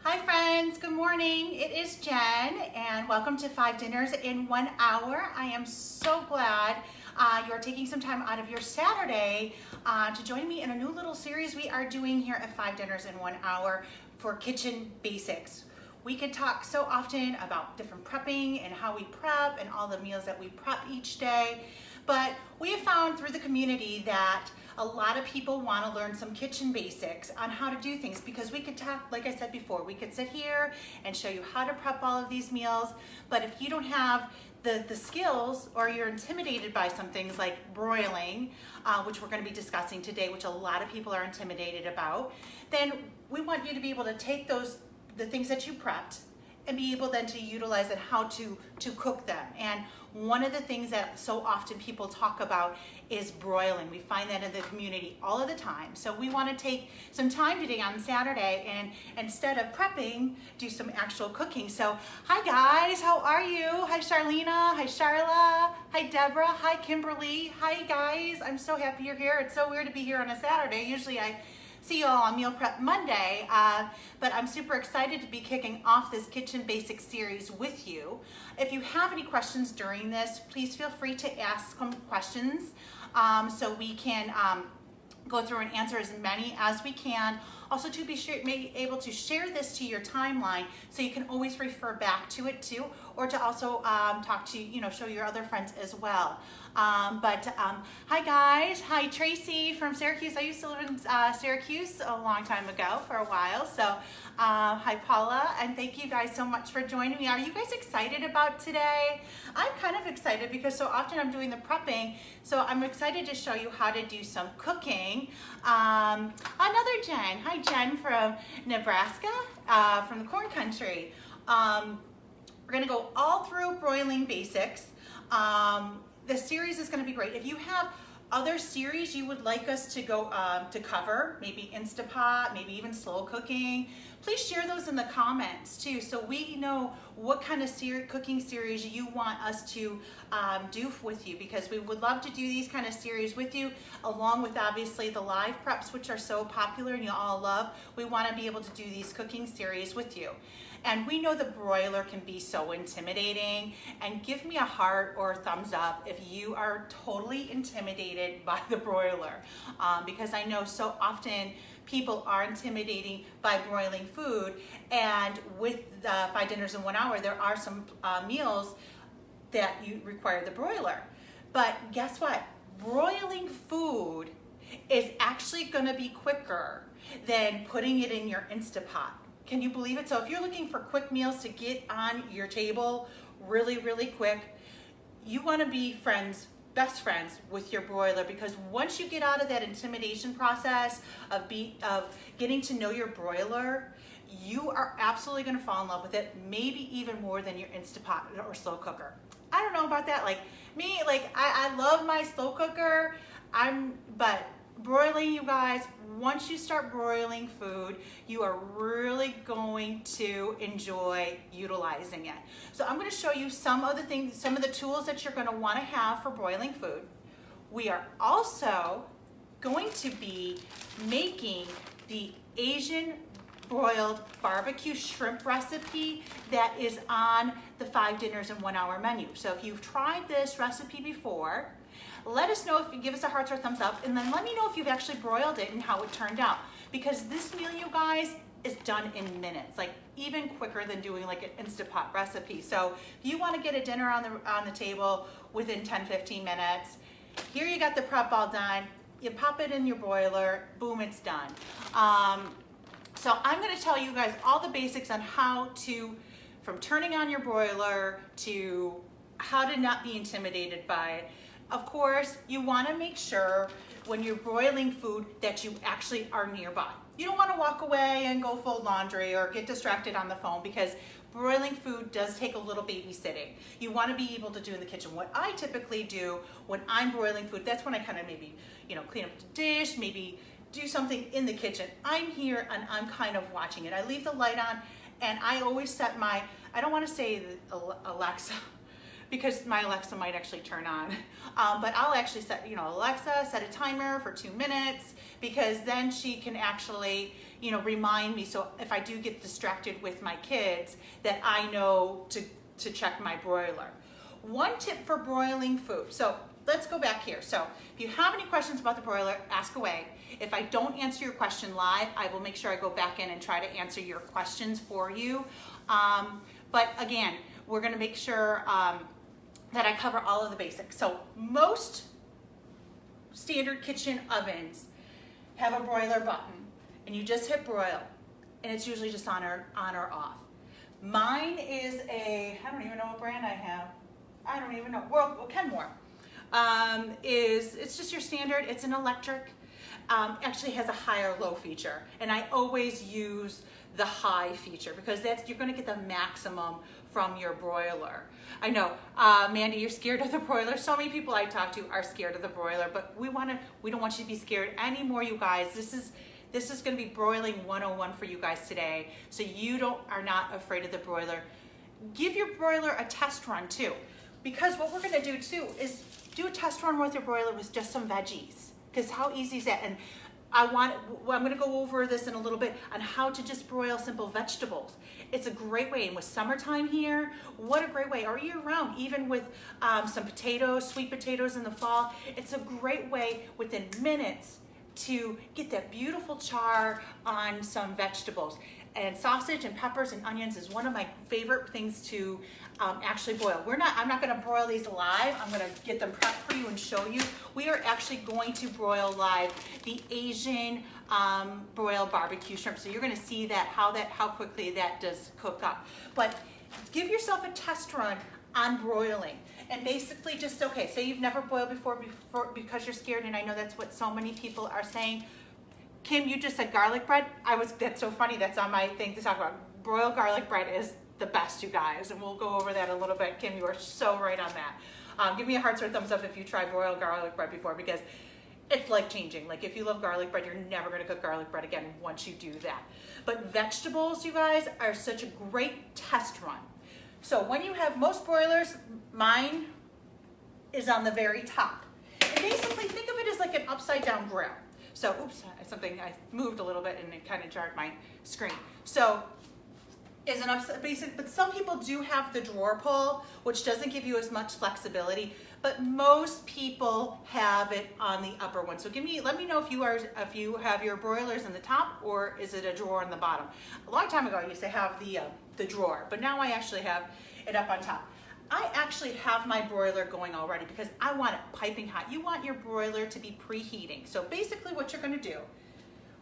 Hi friends, good morning. It is Jen and welcome to 5 Dinners in 1 Hour. I am so glad you're taking some time out of your Saturday to join me in a new little series we are doing here at 5 Dinners in 1 Hour for kitchen basics. We can talk so often about different prepping and how we prep and all the meals that we prep each day, but we have found through the community that a lot of people want to learn some kitchen basics on how to do things, because we could talk, like I said before, we could sit here and show you how to prep all of these meals, but if you don't have the skills, or you're intimidated by some things like broiling, which we're going to be discussing today, which a lot of people are intimidated about, then we want you to be able to take the things that you prepped and be able then to utilize it, how to cook them. And one of the things that so often people talk about is broiling. We find that in the community all of the time. So we want to take some time today on Saturday and instead of prepping, do some actual cooking. So hi guys, how are you? Hi Charlena, hi Charla, hi Deborah, hi Kimberly, hi guys. I'm so happy you're here. It's so weird to be here on a Saturday. Usually I see you all on Meal Prep Monday, but I'm super excited to be kicking off this Kitchen Basics series with you. If you have any questions during this, please feel free to ask some questions so we can go through and answer as many as we can. Also to be able to share this to your timeline so you can always refer back to it too, or to also talk to, show your other friends as well. Hi guys, hi Tracy from Syracuse. I used to live in Syracuse a long time ago for a while. So hi Paula, and thank you guys so much for joining me. Are you guys excited about today? I'm kind of excited because so often I'm doing the prepping, so I'm excited to show you how to do some cooking. Another Jen, hi Jen from Nebraska, from the corn country. We're gonna go all through broiling basics. The series is gonna be great. If you have other series you would like us to go to cover, maybe Instapot, maybe even slow cooking, please share those in the comments too, so we know what kind of cooking series you want us to do with you, because we would love to do these kind of series with you, along with obviously the live preps, which are so popular and you all love. We want to be able to do these cooking series with you. And we know the broiler can be so intimidating, and give me a heart or a thumbs up if you are totally intimidated by the broiler, because I know so often people are intimidating by broiling food, and with the 5 Dinners in 1 Hour, there are some meals that you require the broiler. But guess what? Broiling food is actually gonna be quicker than putting it in your Instapot. Can you believe it? So if you're looking for quick meals to get on your table really, really quick, you wanna be best friends with your broiler, because once you get out of that intimidation process of getting to know your broiler, you are absolutely gonna fall in love with it, maybe even more than your Instapot or slow cooker. I don't know about that, like me, I love my slow cooker, but broiling, you guys, once you start broiling food, you are really going to enjoy utilizing it. So I'm going to show you some of the tools that you're going to want to have for broiling food. We are also going to be making the Asian broiled barbecue shrimp recipe that is on the 5 Dinners in 1 Hour menu. So if you've tried this recipe before, let us know, if you give us a heart or thumbs up, and then let me know if you've actually broiled it and how it turned out. Because this meal, you guys, is done in minutes, like even quicker than doing like an Instapot recipe. So if you want to get a dinner on the table within 10-15 minutes, here you got the prep all done. You pop it in your broiler, boom, it's done. So I'm going to tell you guys all the basics on how to, from turning on your broiler to how to not be intimidated by it. Of course, you want to make sure when you're broiling food that you actually are nearby. You don't want to walk away and go fold laundry or get distracted on the phone, because broiling food does take a little babysitting. You want to be able to do in the kitchen. What I typically do when I'm broiling food, that's when I kind of maybe, clean up the dish, maybe do something in the kitchen. I'm here and I'm kind of watching it. I leave the light on, and I always set I don't want to say Alexa, because my Alexa might actually turn on. But I'll actually set, Alexa, set a timer for 2 minutes, because then she can actually, you know, remind me, so if I do get distracted with my kids, that I know to check my broiler. One tip for broiling food. So let's go back here. So if you have any questions about the broiler, ask away. If I don't answer your question live, I will make sure I go back in and try to answer your questions for you. But again, we're gonna make sure that I cover all of the basics. So most standard kitchen ovens have a broiler button, and you just hit broil, and it's usually just on or off. Mine is I don't even know what brand I have. I don't even know. Well, Kenmore. It's just your standard. It's an electric. Actually has a high or low feature, and I always use the high feature because you're going to get the maximum from your broiler. I know, Mandy, you're scared of the broiler. So many people I talk to are scared of the broiler, but we don't want you to be scared anymore, you guys. This is going to be broiling 101 for you guys today, so you are not afraid of the broiler. Give your broiler a test run too, because what we're going to do too is do a test run with your broiler with just some veggies, because how easy is that? And I'm going to go over this in a little bit on how to just broil simple vegetables. It's a great way, and with summertime here, what a great way, or year round, even with some potatoes, sweet potatoes in the fall, it's a great way within minutes to get that beautiful char on some vegetables. And sausage and peppers and onions is one of my favorite things to actually boil. I'm not gonna broil these live. I'm gonna get them prepped for you and show you. We are actually going to broil live the Asian broil barbecue shrimp. So you're gonna see how quickly that does cook up. But give yourself a test run on broiling. And basically just, okay, say you've never boiled before because you're scared, and I know that's what so many people are saying. Kim, you just said garlic bread. That's so funny, that's on my thing to talk about. Broiled garlic bread is the best, you guys, and we'll go over that a little bit. Kim, you are so right on that. Give me a heart or thumbs up if you tried broiled garlic bread before, because it's life-changing. Like, if you love garlic bread, you're never gonna cook garlic bread again once you do that. But vegetables, you guys, are such a great test run. So when you have most broilers, mine is on the very top. And basically think of it as like an upside down grill. So, oops, I moved a little bit and it kind of jarred my screen. So, is an upside basic, but some people do have the drawer pull, which doesn't give you as much flexibility, but most people have it on the upper one. So let me know if you have your broilers in the top, or is it a drawer on the bottom. A long time ago I used to have the drawer, but now I actually have it up on top. I actually have my broiler going already because I want it piping hot. You want your broiler to be preheating. So basically what you're gonna do,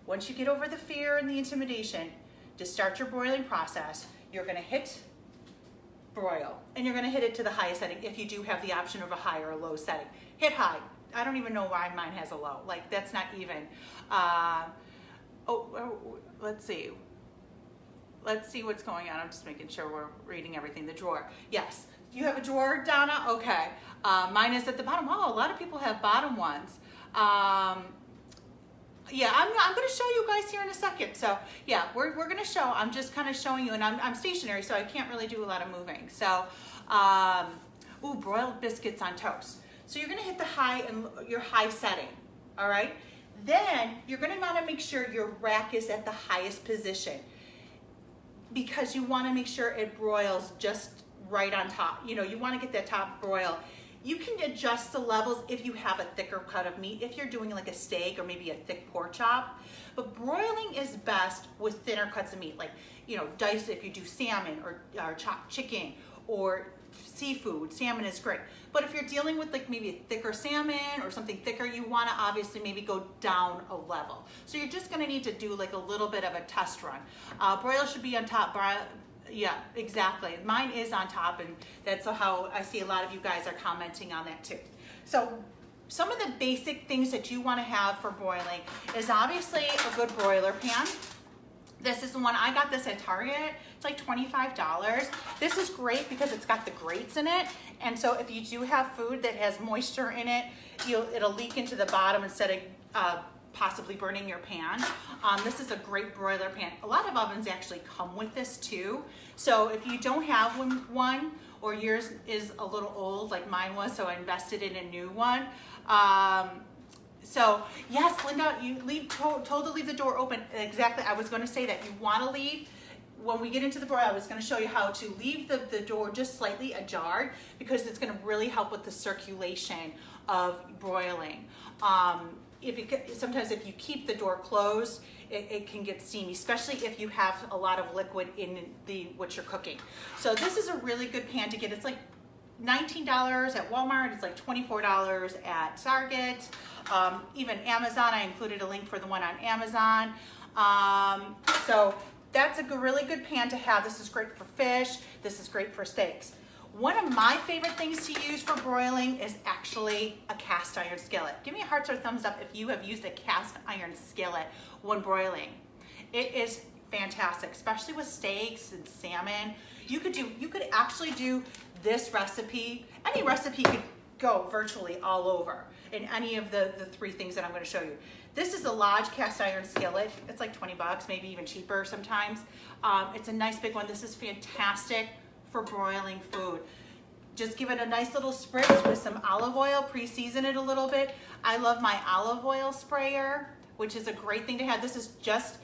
once you get over the fear and the intimidation, to start your broiling process, you're gonna hit broil, and you're gonna hit it to the highest setting if you do have the option of a high or a low setting. Hit high. I don't even know why mine has a low. Like, that's not even. Let's see. Let's see what's going on. I'm just making sure we're reading everything. The drawer. Yes. You have a drawer, Donna? Okay. Mine is at the bottom. Oh, a lot of people have bottom ones. Yeah, I'm going to show you guys here in a second. So yeah, we're going to show. I'm just kind of showing you, and I'm stationary, so I can't really do a lot of moving. So, broiled biscuits on toast. So you're going to hit the high and your high setting. All right. Then you're going to want to make sure your rack is at the highest position, because you want to make sure it broils just right on top. You know, you want to get that top broil. You can adjust the levels if you have a thicker cut of meat, if you're doing like a steak or maybe a thick pork chop. But broiling is best with thinner cuts of meat, like, you know, diced if you do salmon or chopped chicken or seafood. Salmon is great. But if you're dealing with like maybe a thicker salmon or something thicker, you want to obviously maybe go down a level. So you're just going to need to do like a little bit of a test run. Broil should be on top. Yeah, exactly. Mine is on top, and that's how I see a lot of you guys are commenting on that too. So some of the basic things that you want to have for broiling is obviously a good broiler pan. This is the one, I got this at Target. It's like $25. This is great because it's got the grates in it. And so if you do have food that has moisture in it, it'll leak into the bottom instead of possibly burning your pan. This is a great broiler pan. A lot of ovens actually come with this too. So if you don't have one, or yours is a little old like mine was, so I invested in a new one, So yes, Linda, you told to leave the door open. Exactly, I was going to say that you want to leave. When we get into the broil, I was going to show you how to leave the door just slightly ajar, because it's going to really help with the circulation of broiling. Sometimes if you keep the door closed, it can get steamy, especially if you have a lot of liquid in what you're cooking. So this is a really good pan to get. It's like $19 at Walmart. It's like $24 at Target. Even Amazon, I included a link for the one on Amazon. So that's a really good pan to have. This is great for fish. This is great for steaks. One of my favorite things to use for broiling is actually a cast iron skillet. Give me a heart or thumbs up if you have used a cast iron skillet when broiling. It is fantastic, especially with steaks and salmon. You could actually do this recipe. Any recipe could go virtually all over in any of the three things that I'm going to show you. This is a Lodge cast iron skillet. It's like 20 bucks, maybe even cheaper sometimes. It's a nice big one. This is fantastic for broiling food. Just give it a nice little spritz with some olive oil, pre-season it a little bit. I love my olive oil sprayer, which is a great thing to have. This is just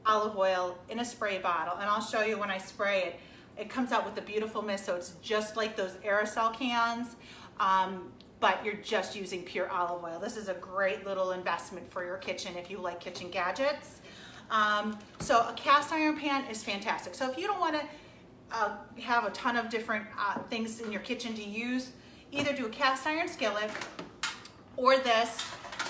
olive oil in a spray bottle, and I'll show you when I spray it. It comes out with a beautiful mist, so it's just like those aerosol cans, but you're just using pure olive oil. This is a great little investment for your kitchen if you like kitchen gadgets. So a cast iron pan is fantastic. So if you don't want to have a ton of different things in your kitchen to use, either do a cast iron skillet or this,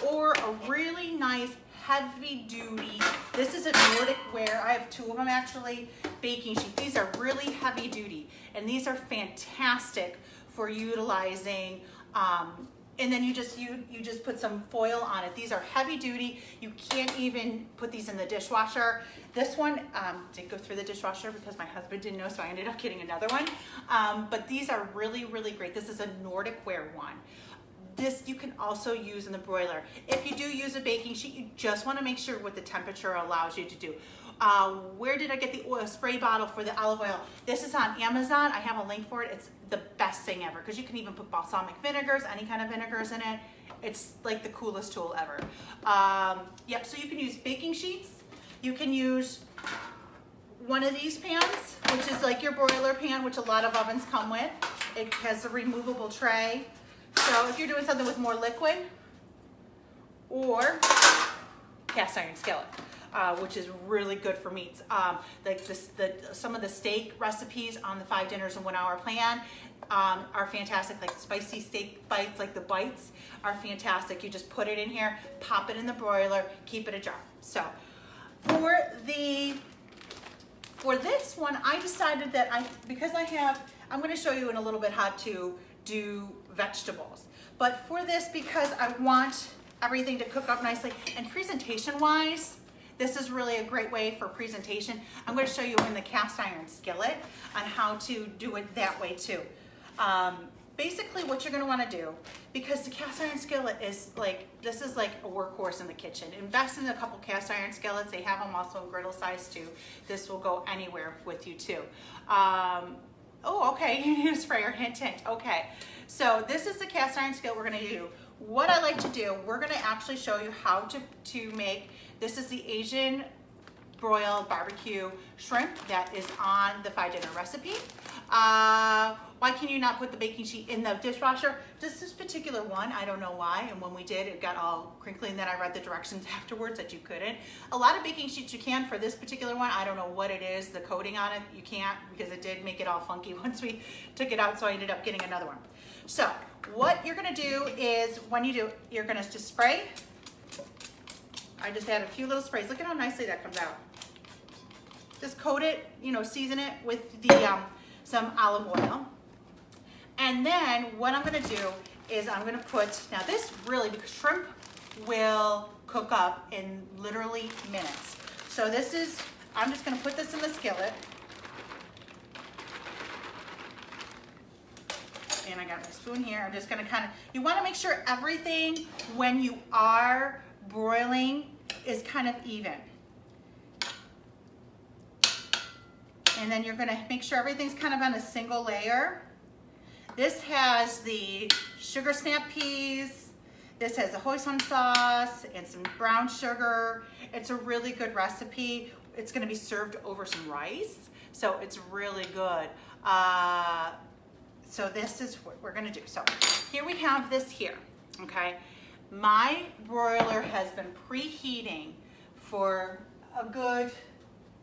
or a really nice heavy duty, this is a Nordic ware, I have two of them actually, baking sheet. These are really heavy duty, and these are fantastic for utilizing, and then you just put some foil on it. These are heavy duty. You can't even put these in the dishwasher. This one did go through the dishwasher because my husband didn't know, so I ended up getting another one. But these are really, really great. This is a Nordic ware one. This you can also use in the broiler. If you do use a baking sheet, you just want to make sure what the temperature allows you to do. Where did I get the oil spray bottle for the olive oil? This is on Amazon. I have a link for it. It's the best thing ever, because you can even put balsamic vinegars, any kind of vinegars in it. It's like the coolest tool ever. Yep, so you can use baking sheets. You can use one of these pans, which is like your broiler pan, which a lot of ovens come with. It has a removable tray. So if you're doing something with more liquid, or cast iron skillet, which is really good for meats. Like some of the steak recipes on the 5 dinners in 1 hour plan are fantastic. Like spicy steak bites, like the bites are fantastic. You just put it in here, pop it in the broiler, keep it ajar. So for this one, I decided that I'm going to show you in a little bit how to do vegetables. But for this, because I want everything to cook up nicely, and presentation wise, this is really a great way for presentation. I'm going to show you in the cast iron skillet on how to do it that way too. Basically what you're going to want to do, because the cast iron skillet is like, this is like a workhorse in the kitchen. Invest in a couple cast iron skillets. They have them also in griddle size too. This will go anywhere with you too. Oh, okay, you need a sprayer, hint, hint. Okay, so this is the cast iron skillet we're going to do. What I like to do, we're going to actually show you how to make, this is the Asian broiled barbecue shrimp that is on the 5 dinner recipe. Why can you not put the baking sheet in the dishwasher? Just this particular one, I don't know why, and when we did, it got all crinkly, and then I read the directions afterwards that you couldn't. A lot of baking sheets you can. For this particular one, I don't know what it is, the coating on it, you can't, because it did make it all funky once we took it out, so I ended up getting another one. So what you're gonna do is, when you do, you're gonna just spray. I just add a few little sprays. Look at how nicely that comes out. Just coat it, season it with the some olive oil. And then what I'm gonna do is I'm gonna put, now this really, because shrimp will cook up in literally minutes. So this is, I'm just gonna put this in the skillet. And I got my spoon here. I'm just gonna you wanna make sure everything when you are broiling is kind of even. And then you're gonna make sure everything's kind of on a single layer. This has the sugar snap peas, This has a hoisin sauce and some brown sugar. It's a really good recipe. It's gonna be served over some rice, so it's really good. So this is what we're gonna do. So here we have this here, okay? My broiler has been preheating for a good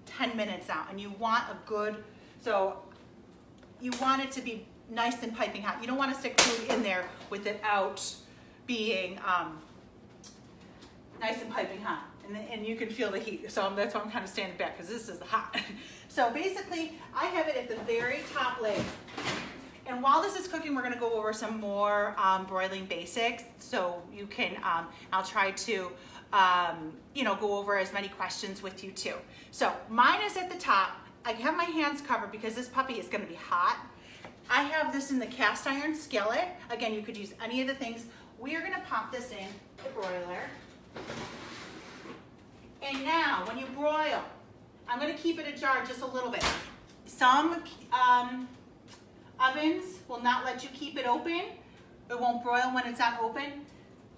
10 minutes now, and you want a good, so you want it to be nice and piping hot. You don't want to stick food in there without being nice and piping hot, and you can feel the heat. So that's why I'm kind of standing back, because this is hot. So basically, I have it at the very top layer. And while this is cooking, we're going to go over some more broiling basics. So you can, I'll try to, go over as many questions with you too. So mine is at the top. I have my hands covered because this puppy is going to be hot. I have this in the cast iron skillet. Again, you could use any of the things. We are going to pop this in the broiler. And now, when you broil, I'm going to keep it ajar just a little bit. Some ovens will not let you keep it open. It won't broil when it's not open.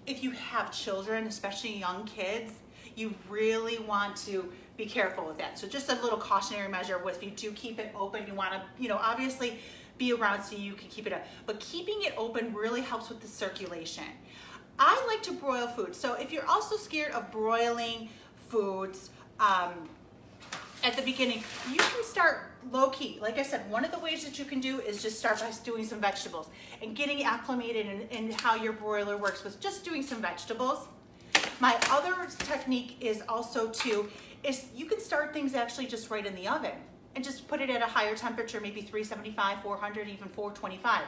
If you have children, especially young kids, you really want to be careful with that. So just a little cautionary measure if you do keep it open, you want to, obviously be around so you can keep it up. But keeping it open really helps with the circulation. I like to broil food. So if you're also scared of broiling foods, at the beginning, you can start low-key. Like I said, one of the ways that you can do is just start by doing some vegetables and getting acclimated in how your broiler works with just doing some vegetables. My other technique is also you can start things actually just right in the oven and just put it at a higher temperature, maybe 375, 400, even 425,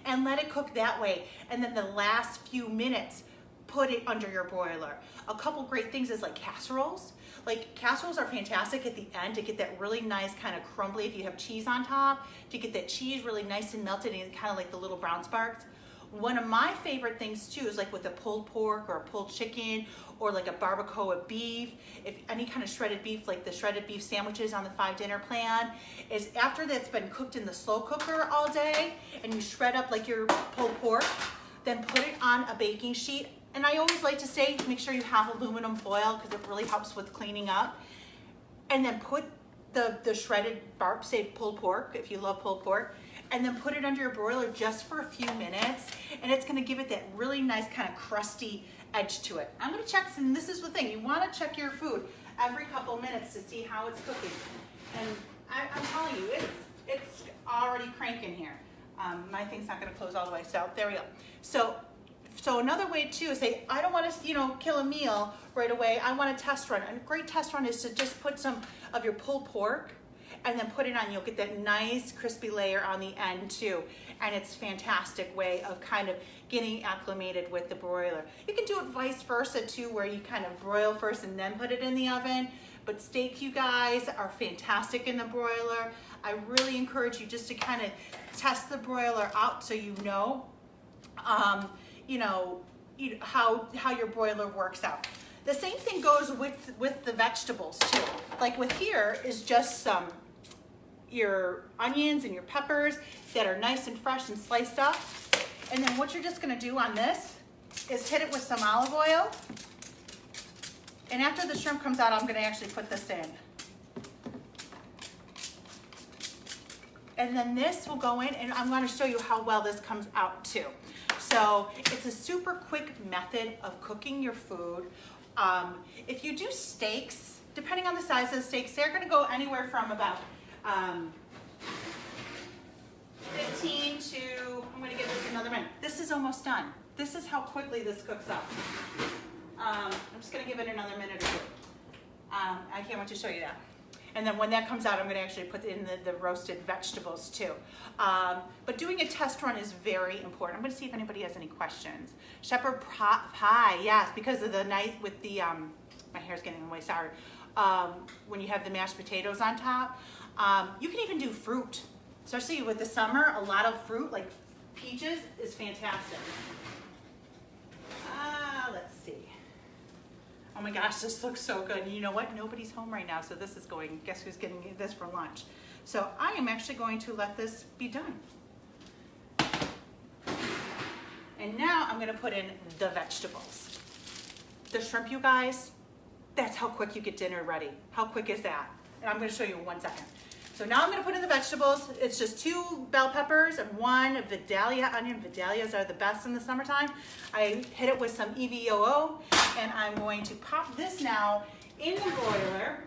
and let it cook that way. And then the last few minutes, put it under your broiler. A couple great things is like casseroles. Like casseroles are fantastic at the end to get that really nice kind of crumbly, if you have cheese on top, to get that cheese really nice and melted and kind of like the little brown sparks. One of my favorite things too is like with a pulled pork or a pulled chicken or like a barbacoa beef, if any kind of shredded beef, like the shredded beef sandwiches on the 5 dinner plan, is after that's been cooked in the slow cooker all day and you shred up like your pulled pork, then put it on a baking sheet. And I always like to say, make sure you have aluminum foil because it really helps with cleaning up. And then put the shredded say pulled pork, if you love pulled pork, and then put it under your broiler just for a few minutes. And it's gonna give it that really nice kind of crusty edge to it. I'm gonna check, and this is the thing, you wanna check your food every couple minutes to see how it's cooking. And I'm telling you, it's already cranking here. My thing's not gonna close all the way, so there we go. So another way too is say, I don't want to, kill a meal right away. I want a test run. And a great test run is to just put some of your pulled pork and then put it on. You'll get that nice crispy layer on the end too. And it's a fantastic way of kind of getting acclimated with the broiler. You can do it vice versa too, where you kind of broil first and then put it in the oven. But steak, you guys, are fantastic in the broiler. I really encourage you just to kind of test the broiler out so you know how your broiler works out. The same thing goes with the vegetables too. Like with here is just your onions and your peppers that are nice and fresh and sliced up. And then what you're just gonna do on this is hit it with some olive oil. And after the shrimp comes out, I'm gonna actually put this in. And then this will go in, and I'm gonna show you how well this comes out too. So it's a super quick method of cooking your food. If you do steaks, depending on the size of the steaks, they're gonna go anywhere from about 15 to, I'm gonna give this another minute. This is almost done. This is how quickly this cooks up. I'm just gonna give it another minute or two. I can't wait to show you that. And then when that comes out, I'm gonna actually put in the roasted vegetables too. But doing a test run is very important. I'm gonna see if anybody has any questions. Shepherd pie, yes, because of the night with the, my hair's getting in the way, sorry. When you have the mashed potatoes on top. You can even do fruit. Especially with the summer, a lot of fruit, like peaches, is fantastic. Let's see. Oh my gosh, this looks so good. And you know what? Nobody's home right now, so this is going, guess who's getting this for lunch? So I am actually going to let this be done. And now I'm gonna put in the vegetables. The shrimp, you guys, that's how quick you get dinner ready. How quick is that? And I'm gonna show you in 1 second. So now I'm gonna put in the vegetables. It's just 2 bell peppers and 1 Vidalia onion. Vidalias are the best in the summertime. I hit it with some EVOO, and I'm going to pop this now in the broiler.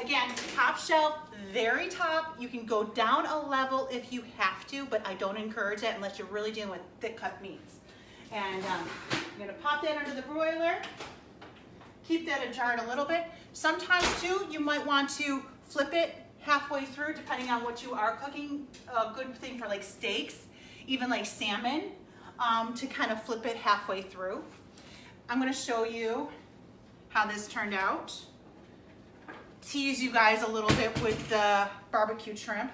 Again, top shelf, very top. You can go down a level if you have to, but I don't encourage that unless you're really dealing with thick cut meats. And I'm gonna pop that under the broiler. Keep that ajarred a little bit. Sometimes too, you might want to flip it halfway through depending on what you are cooking. A good thing for like steaks, even like salmon, to kind of flip it halfway through. I'm gonna show you how this turned out. Tease you guys a little bit with the barbecue shrimp.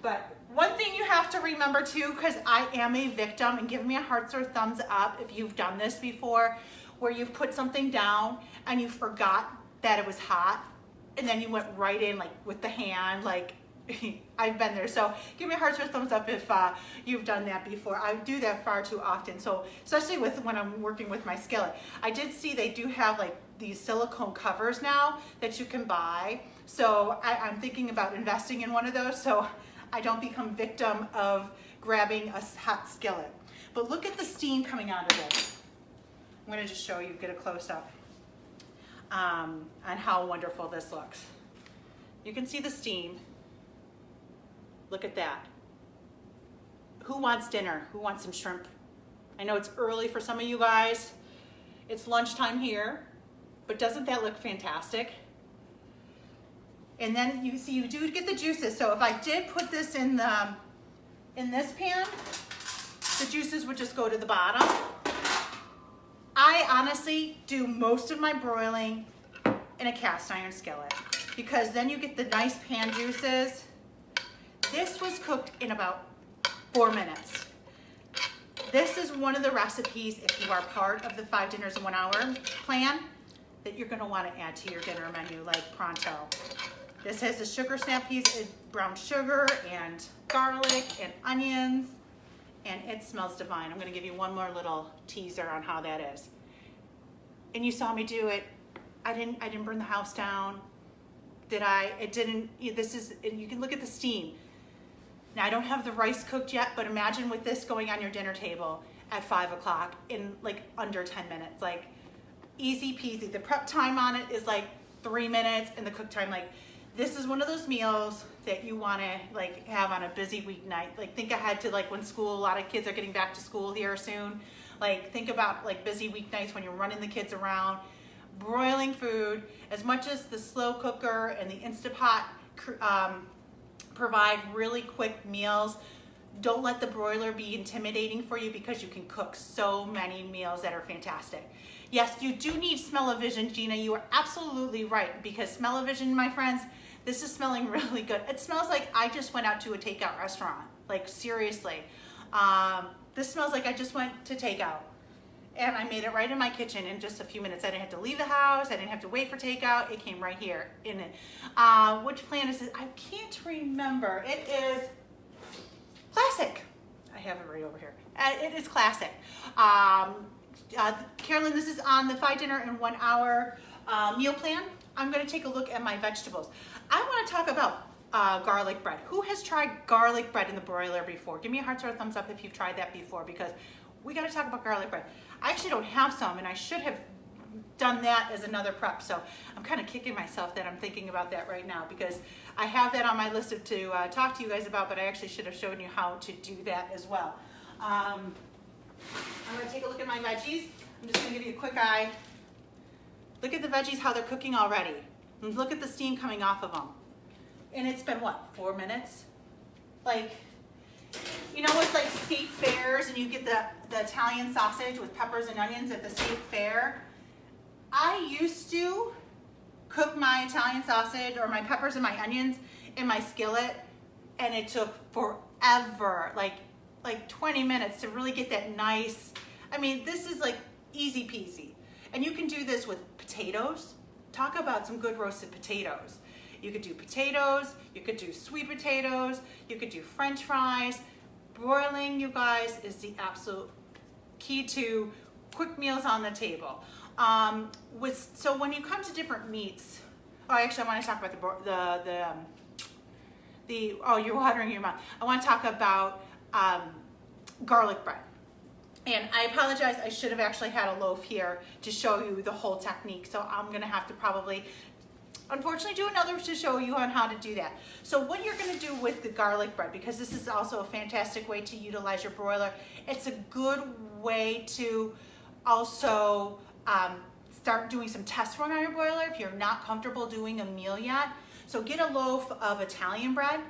But one thing you have to remember too, because I am a victim, and give me a hearts or thumbs up if you've done this before, where you've put something down and you forgot that it was hot, and then you went right in like with the hand, like I've been there. So give me a hearts or thumbs up if you've done that before. I do that far too often. So especially with when I'm working with my skillet. I did see they do have like these silicone covers now that you can buy. So I'm thinking about investing in one of those so I don't become victim of grabbing a hot skillet. But look at the steam coming out of this. I'm gonna just show you, get a close up on how wonderful this looks. You can see the steam. Look at that. Who wants dinner? Who wants some shrimp? I know it's early for some of you guys. It's lunchtime here, but doesn't that look fantastic? And then you see, you do get the juices. So if I did put this in this pan, the juices would just go to the bottom. I honestly do most of my broiling in a cast iron skillet because then you get the nice pan juices. This was cooked in about 4 minutes. This is one of the recipes, if you are part of the 5 dinners in 1 hour plan, that you're gonna wanna add to your dinner menu like pronto. This has the sugar snap peas, brown sugar and garlic and onions, and it smells divine. I'm gonna give you one more little teaser on how that is. And you saw me do it. I didn't burn the house down. Did I? It didn't. This is, you can look at the steam. Now I don't have the rice cooked yet, but imagine with this going on your dinner table at 5 o'clock in like under 10 minutes, like easy peasy. The prep time on it is like 3 minutes, and the cook time, like, this is one of those meals that you want to like have on a busy weeknight. Like think ahead to like when school, a lot of kids are getting back to school here soon. Like think about like busy weeknights when you're running the kids around. Broiling food, as much as the slow cooker and the Instapot provide really quick meals, don't let the broiler be intimidating for you because you can cook so many meals that are fantastic. Yes, you do need smell-o-vision, Gina. You are absolutely right, because smell-o-vision, my friends, this is smelling really good. It smells like I just went out to a takeout restaurant. Like seriously. This smells like I just went to takeout. And I made it right in my kitchen in just a few minutes. I didn't have to leave the house. I didn't have to wait for takeout. It came right here in it. Which plan is it? I can't remember. It is Classic. I have it right over here. It is Classic. Carolyn, this is on the 5 dinner in 1 hour meal plan. I'm going to take a look at my vegetables. I want to talk about garlic bread. Who has tried garlic bread in the broiler before? Give me a heart or a thumbs up if you've tried that before, because we got to talk about garlic bread. I actually don't have some, and I should have done that as another prep. So I'm kind of kicking myself that I'm thinking about that right now, because I have that on my list of to talk to you guys about, but I actually should have shown you how to do that as well. I'm going to take a look at my veggies. I'm just going to give you a quick eye. Look at the veggies, how they're cooking already. And look at the steam coming off of them. And it's been, what, 4 minutes? Like, you know, with like state fairs and you get the Italian sausage with peppers and onions at the state fair. I used to cook my Italian sausage or my peppers and my onions in my skillet, and it took forever, like 20 minutes to really get that nice. I mean, this is like easy peasy. And you can do this with potatoes. Talk about some good roasted potatoes. You could do potatoes, you could do sweet potatoes, you could do French fries. broiling, you guys, is the absolute key to quick meals on the table. So when you come to different meats, oh, actually, I want to talk about oh, you're watering your mouth. I want to talk about garlic bread. And I apologize, I should have actually had a loaf here to show you the whole technique. So I'm going to have to probably, unfortunately, do another to show you on how to do that. So what you're going to do with the garlic bread, because this is also a fantastic way to utilize your broiler, it's a good way to also start doing some test run on your broiler if you're not comfortable doing a meal yet. So get a loaf of Italian bread.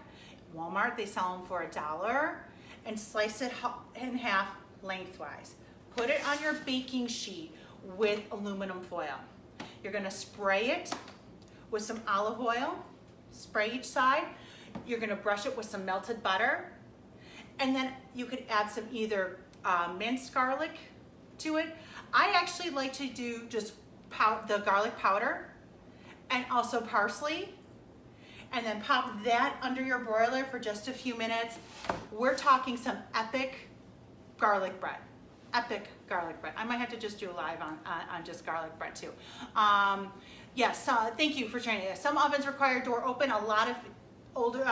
Walmart, they sell them for $1, and slice it in half lengthwise. Put it on your baking sheet with aluminum foil. You're gonna spray it with some olive oil, spray each side. You're gonna brush it with some melted butter, and then you could add some either minced garlic to it. I actually like to do just the garlic powder and also parsley, and then pop that under your broiler for just a few minutes. We're talking some epic garlic bread. Epic garlic bread. I might have to just do a live on just garlic bread too. Yes, thank you for sharing it. Some ovens require door open. A lot of older,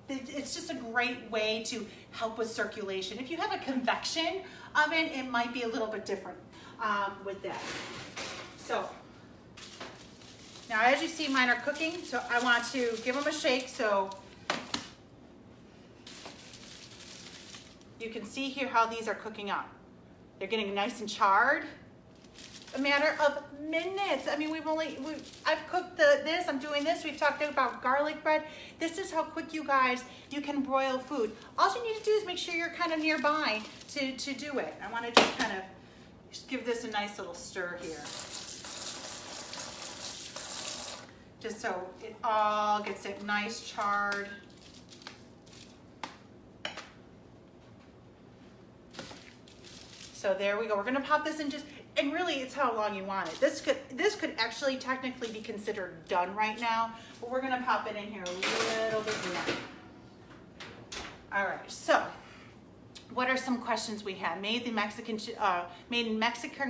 it's just a great way to help with circulation. If you have a convection oven, it might be a little bit different with that. So, now as you see, mine are cooking, so I want to give them a shake so you can see here how these are cooking up. They're getting nice and charred. A matter of minutes. I mean, I've cooked this, I'm doing this. We've talked about garlic bread. This is how quick you can broil food. All you need to do is make sure you're kind of nearby to do it. I want to just kind of give this a nice little stir here. Just so it all gets it nice charred. So there we go. We're gonna pop this in and really it's how long you want it. This could actually technically be considered done right now, but we're gonna pop it in here a little bit more. All right, so what are some questions we have? Made Mexican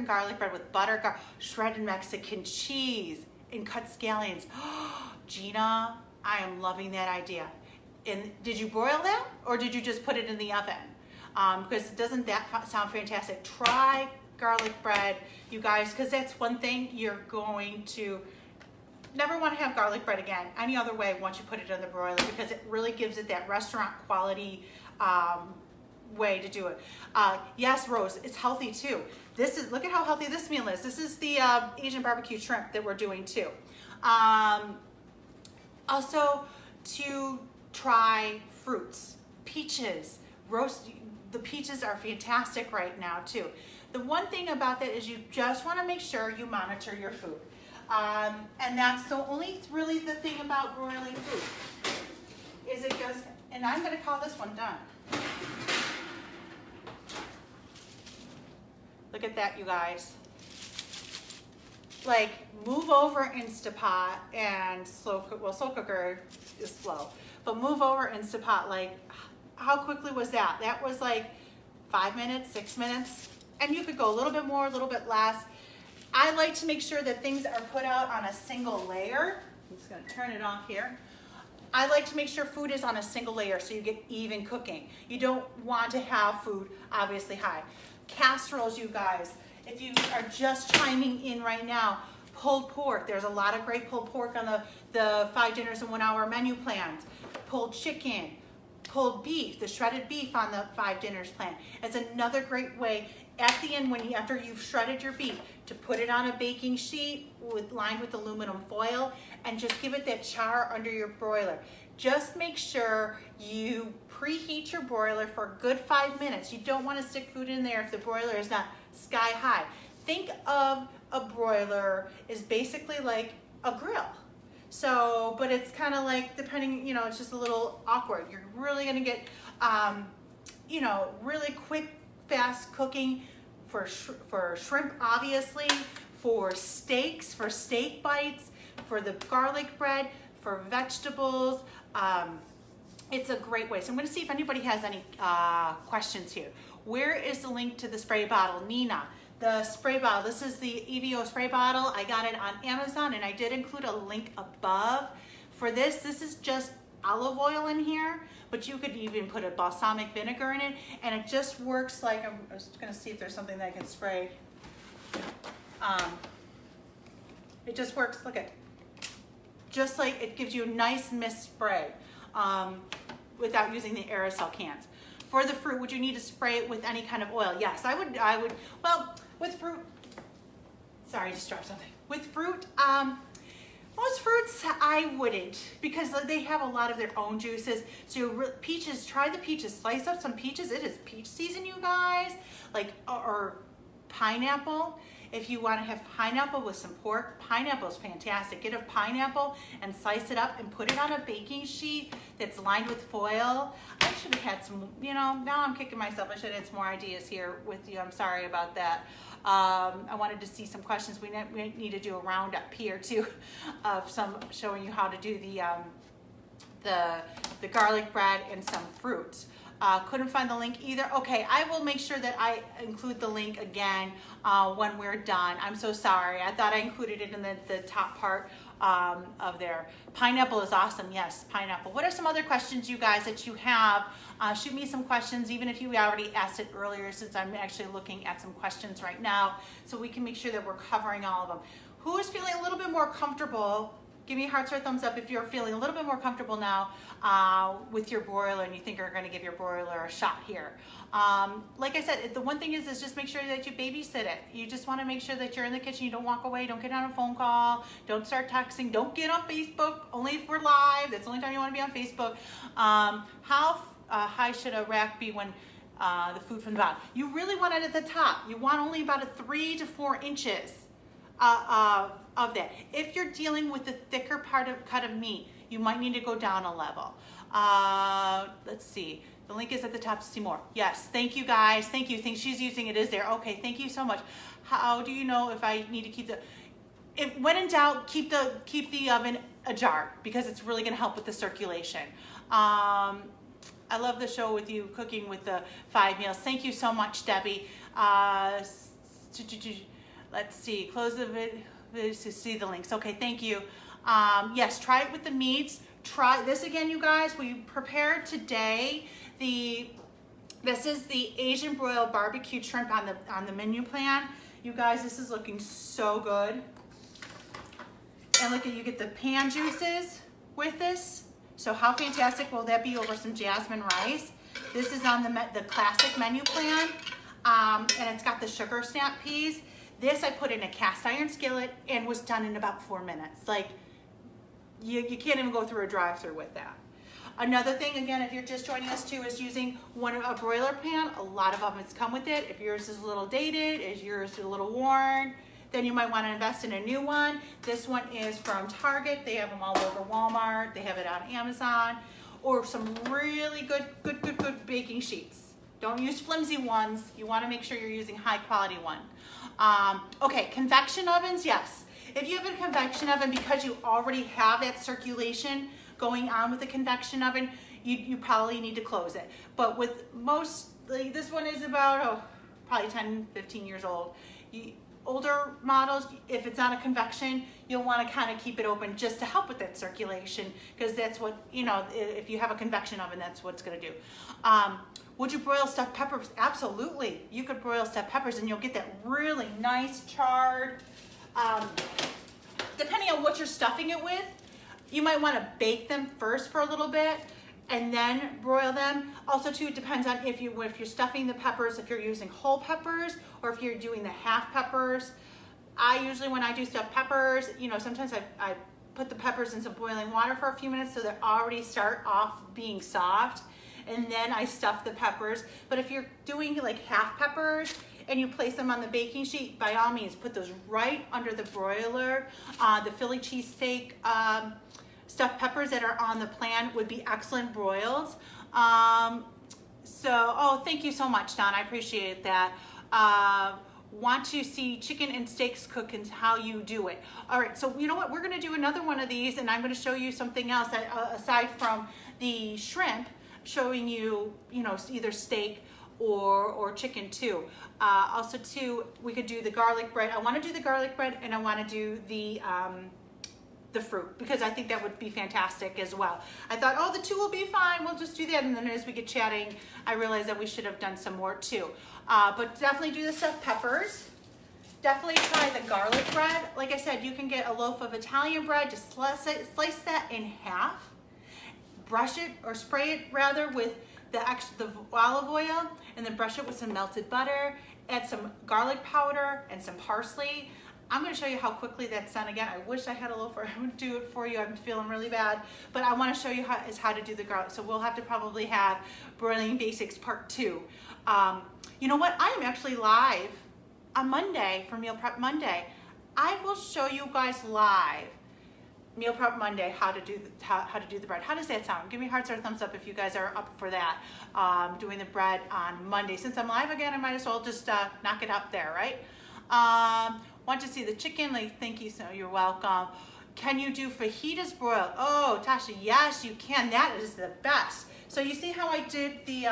garlic bread with butter, shredded Mexican cheese, and cut scallions. Gina, I am loving that idea. And did you broil that or did you just put it in the oven? Because doesn't that sound fantastic? Try garlic bread, you guys, because that's one thing you're going to never want to have garlic bread again any other way once you put it in the broiler, because it really gives it that restaurant quality way to do it. Yes, Rose, it's healthy too. Look at how healthy this meal is. This is the Asian barbecue shrimp that we're doing too. Also, to try fruits, peaches, the peaches are fantastic right now too. The one thing about that is you just want to make sure you monitor your food. And that's the only really the thing about broiling food is it goes, and I'm going to call this one done. Look at that, you guys. Like, move over Instapot and slow cooker is slow, but move over Instapot. Like, how quickly was that? That was like 5 minutes, 6 minutes, and you could go a little bit more, a little bit less. I like to make sure that things are put out on a single layer. I'm just gonna turn it off here. I like to make sure food is on a single layer so you get even cooking. You don't want to have food obviously high. Casseroles, you guys, if you are just chiming in right now, pulled pork. There's a lot of great pulled pork on the 5 dinners in 1 hour menu plans. Pulled chicken, pulled beef, the shredded beef on the 5 dinners plan. It's another great way at the end after you've shredded your beef to put it on a baking sheet lined with aluminum foil and just give it that char under your broiler. Just make sure you preheat your broiler for a good 5 minutes. You don't want to stick food in there if the broiler is not sky high. Think of a broiler as basically like a grill. So, but it's kind of like, depending, it's just a little awkward. You're really going to get, really quick, fast cooking for shrimp, obviously, for steaks, for steak bites, for the garlic bread, for vegetables, it's a great way. So I'm going to see if anybody has any questions here. Where is the link to the spray bottle? Nina, the spray bottle. This is the EVO spray bottle. I got it on Amazon, and I did include a link above for this. This is just olive oil in here, but you could even put a balsamic vinegar in it, and it just works like, I'm just going to see if there's something that I can spray. It just works, look at, just like it gives you a nice mist spray without using the aerosol cans. For the fruit, would you need to spray it with any kind of oil? Yes, I would, well, with fruit, sorry, I just dropped something. With fruit, most fruits I wouldn't, because they have a lot of their own juices. So peaches, try the peaches. Slice up some peaches. It is peach season, you guys. Like, or pineapple. If you want to have pineapple with some pork, pineapple is fantastic. Get a pineapple and slice it up and put it on a baking sheet that's lined with foil. I should have had some, you know, now I'm kicking myself. I should have had some more ideas here with you. I'm sorry about that. I wanted to see some questions. We need to do a roundup here too of some showing you how to do the garlic bread and some fruits. Couldn't find the link either. Okay, I will make sure that I include the link again when we're done. I'm so sorry. I thought I included it in the top part of there. Pineapple is awesome. Yes, pineapple. What are some other questions, you guys, that you have? Shoot me some questions, even if you already asked it earlier, since I'm actually looking at some questions right now, so we can make sure that we're covering all of them. Who is feeling a little bit more comfortable? Give me hearts or thumbs up if you're feeling a little bit more comfortable now with your broiler and you think you're going to give your broiler a shot here. Like I said, the one thing is just make sure that you babysit it. You just want to make sure that you're in the kitchen. You don't walk away. Don't get on a phone call. Don't start texting. Don't get on Facebook. Only if we're live. That's the only time you want to be on Facebook. How high should a rack be when the food from the bottom? You really want it at the top. You want only about a 3 to 4 inches of that. If you're dealing with the thicker cut of meat, you might need to go down a level. Let's see. The link is at the top to see more. Yes, thank you guys. Thank you. Think she's using it is there. Okay, thank you so much. How do you know if I need to keep when in doubt, keep the oven ajar, because it's really going to help with the circulation. I love the show with you cooking with the 5 meals. Thank you so much, Debbie. Let's see. Close the video to see the links. Okay, thank you. Yes, try it with the meats. Try this again, you guys. We prepared today this is the Asian broil barbecue shrimp on the menu plan. You guys, this is looking so good. And look at, you get the pan juices with this. So how fantastic will that be over some jasmine rice? This is on the classic menu plan, and it's got the sugar snap peas. This I put in a cast iron skillet and was done in about 4 minutes. Like, you can't even go through a drive-through with that. Another thing, again, if you're just joining us too, is using a broiler pan. A lot of ovens come with it. If yours is a little dated, if yours is a little worn, then you might want to invest in a new one. This one is from Target. They have them all over Walmart. They have it on Amazon. Or some really good baking sheets. Don't use flimsy ones. You want to make sure you're using high quality one. Okay, convection ovens, yes. If you have a convection oven, because you already have that circulation going on with the convection oven, you probably need to close it. But with most, like this one is about probably 10, 15 years old. Older models, if it's on a convection, you'll want to kind of keep it open just to help with that circulation, because that's what, if you have a convection oven, that's what's going to do. Would you broil stuffed peppers? Absolutely. You could broil stuffed peppers and you'll get that really nice charred, depending on what you're stuffing it with, you might want to bake them first for a little bit and then broil them. Also too, it depends on if you're stuffing the peppers, if you're using whole peppers or if you're doing the half peppers. I usually, when I do stuffed peppers, sometimes I put the peppers in some boiling water for a few minutes so they already start off being soft, and then I stuff the peppers. But if you're doing like half peppers and you place them on the baking sheet, by all means, put those right under the broiler. The Philly cheesesteak stuffed peppers that are on the plan would be excellent broils. Thank you so much, Don. I appreciate that. want to see chicken and steaks cook and how you do it. All right, so you know what? We're gonna do another one of these, and I'm gonna show you something else that, aside from the shrimp, showing you, you know, either steak or chicken too. Also too, we could do the garlic bread. I wanna do the garlic bread, and I wanna do the fruit, because I think that would be fantastic as well. I thought, oh, the two will be fine, we'll just do that, and then as we get chatting, I realized that we should have done some more too. But definitely do the stuffed peppers. Definitely try the garlic bread. Like I said, you can get a loaf of Italian bread, just slice that in half, brush it, or spray it rather, with the olive oil, and then brush it with some melted butter, add some garlic powder and some parsley. I'm going to show you how quickly that's done. Again, I wish I had a loaf, or I would do it for you. I'm feeling really bad, but I want to show you how to do the garlic. So we'll have to probably have Broiling Basics Part 2. You know what? I am actually live on Monday for Meal Prep Monday. I will show you guys live Meal Prep Monday how to do the bread. How does that sound? Give me hearts or thumbs up if you guys are up for that. Doing the bread on Monday. Since I'm live again, I might as well just knock it out there, right? Want to see the chicken? Like, thank you, so you're welcome. Can you do fajitas broiled? Oh, Tasha, yes, you can. That is the best. So you see how I did the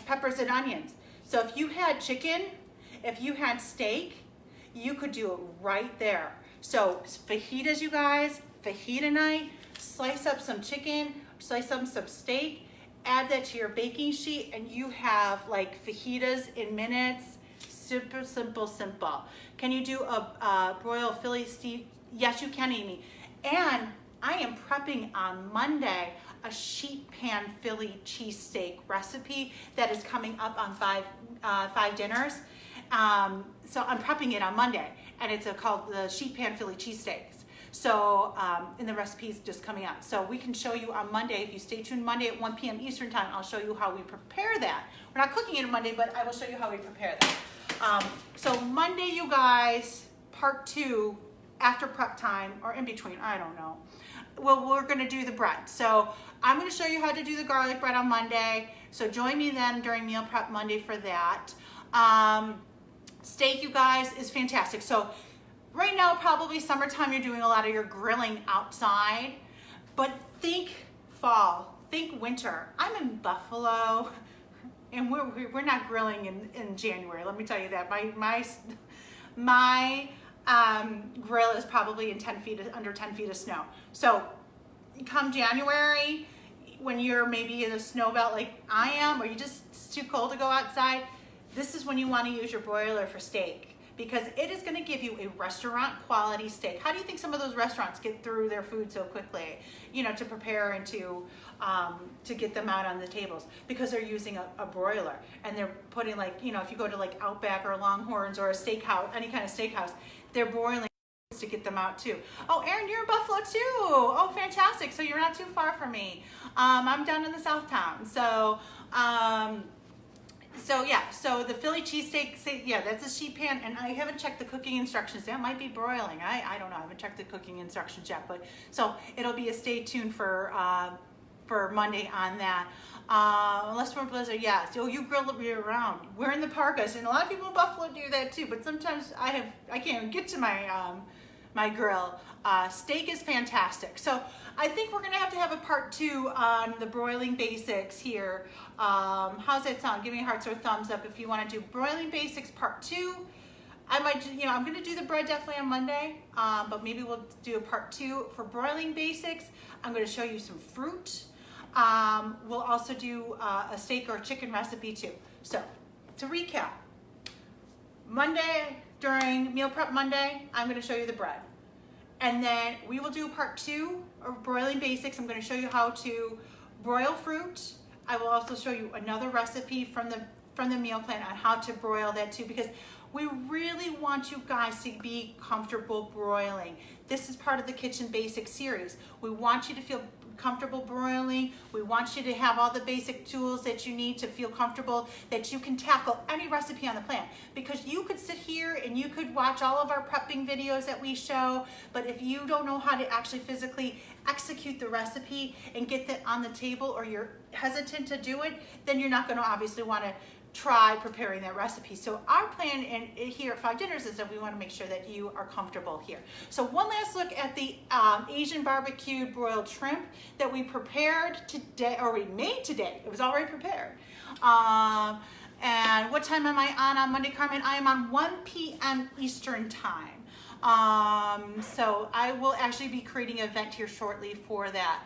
peppers and onions. So if you had chicken, if you had steak, you could do it right there. So fajitas, you guys, fajita night, slice up some chicken, slice up some steak, add that to your baking sheet, and you have like fajitas in minutes. Super simple. Can you do a broil Philly steak? Yes, you can, Amy. And I am prepping on Monday a sheet pan Philly cheesesteak recipe that is coming up on five dinners. So I'm prepping it on Monday, and it's called the sheet pan Philly cheesesteaks. So, and the recipe is just coming out. So we can show you on Monday. If you stay tuned Monday at 1 p.m. Eastern time, I'll show you how we prepare that. We're not cooking it on Monday, but I will show you how we prepare that. So Monday, you guys, part 2, after prep time, or in between, I don't know. Well, we're gonna do the bread. So I'm gonna show you how to do the garlic bread on Monday. So join me then during Meal Prep Monday for that. Steak, you guys, is fantastic. So right now, probably summertime, you're doing a lot of your grilling outside, but think fall, think winter. I'm in Buffalo, and we're not grilling in January. Let me tell you that. My grill is probably in under 10 feet of snow. So come January, when you're maybe in a snow belt like I am, or it's too cold to go outside, this is when you want to use your broiler for steak, because it is going to give you a restaurant quality steak. How do you think some of those restaurants get through their food so quickly, you know, to prepare and to get them out on the tables? Because they're using a broiler, and they're putting, like, you know, if you go to like Outback or Longhorns or a steakhouse, any kind of steakhouse, they're broiling to get them out too. Oh, Erin, you're in Buffalo too. Oh, fantastic. So you're not too far from me. I'm down in the South Town. So, so yeah, so the Philly cheesesteak, yeah, that's a sheet pan, and I haven't checked the cooking instructions. That might be broiling. I don't know. I haven't checked the cooking instructions yet, but so it'll be a stay tuned for Monday on that. Unless we're in blizzard, yeah. So you grill year round. We're in the parkas, and a lot of people in Buffalo do that too. But sometimes I can't even get to my grill. Steak is fantastic. So I think we're gonna have a part 2 on the broiling basics here. How's that sound? Give me hearts or thumbs up if you want to do broiling basics part 2. I might, you know, I'm gonna do the bread definitely on Monday, but maybe we'll do a part 2 for broiling basics. I'm gonna show you some fruit. We'll also do a steak or a chicken recipe too. So to recap, Monday during Meal Prep Monday, I'm gonna show you the bread. And then we will do part 2 of broiling basics. I'm going to show you how to broil fruit. I will also show you another recipe from the meal plan on how to broil that too, because we really want you guys to be comfortable broiling. This is part of the Kitchen Basics series. We want you to feel comfortable broiling. We want you to have all the basic tools that you need to feel comfortable, that you can tackle any recipe on the plan. Because you could sit here and you could watch all of our prepping videos that we show, but if you don't know how to actually physically execute the recipe and get that on the table, or you're hesitant to do it, then you're not going to obviously want to try preparing that recipe. So our plan here at 5 Dinners is that we want to make sure that you are comfortable here. So one last look at the Asian barbecued broiled shrimp that we prepared today, or we made today. It was already prepared. And what time am I on Monday, Carmen? I am on 1 p.m. Eastern time. So I will actually be creating an event here shortly for that.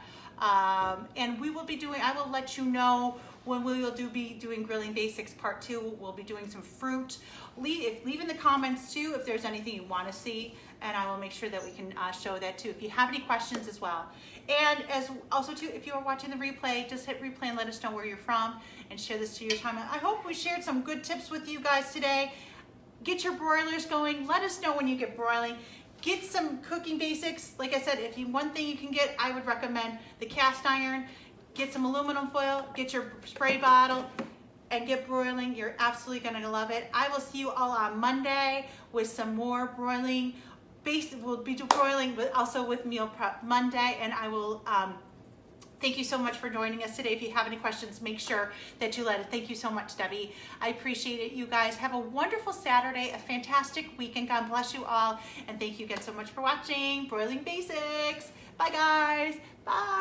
And we will be doing, I will let you know when we will be doing Grilling Basics Part 2. We'll be doing some fruit. Leave in the comments too if there's anything you want to see, and I will make sure that we can show that too if you have any questions as well. And as also too, if you are watching the replay, just hit replay and let us know where you're from and share this to your time. I hope we shared some good tips with you guys today. Get your broilers going. Let us know when you get broiling. Get some cooking basics. Like I said, one thing you can get, I would recommend the cast iron. Get some aluminum foil, get your spray bottle, and get broiling. You're absolutely gonna love it. I will see you all on Monday with some more broiling. We'll be broiling, but also with Meal Prep Monday, and I will thank you so much for joining us today. If you have any questions, make sure that you let us. Thank you so much, Debbie. I appreciate it, you guys. Have a wonderful Saturday, a fantastic weekend. God bless you all, and thank you again so much for watching Broiling Basics. Bye, guys. Bye.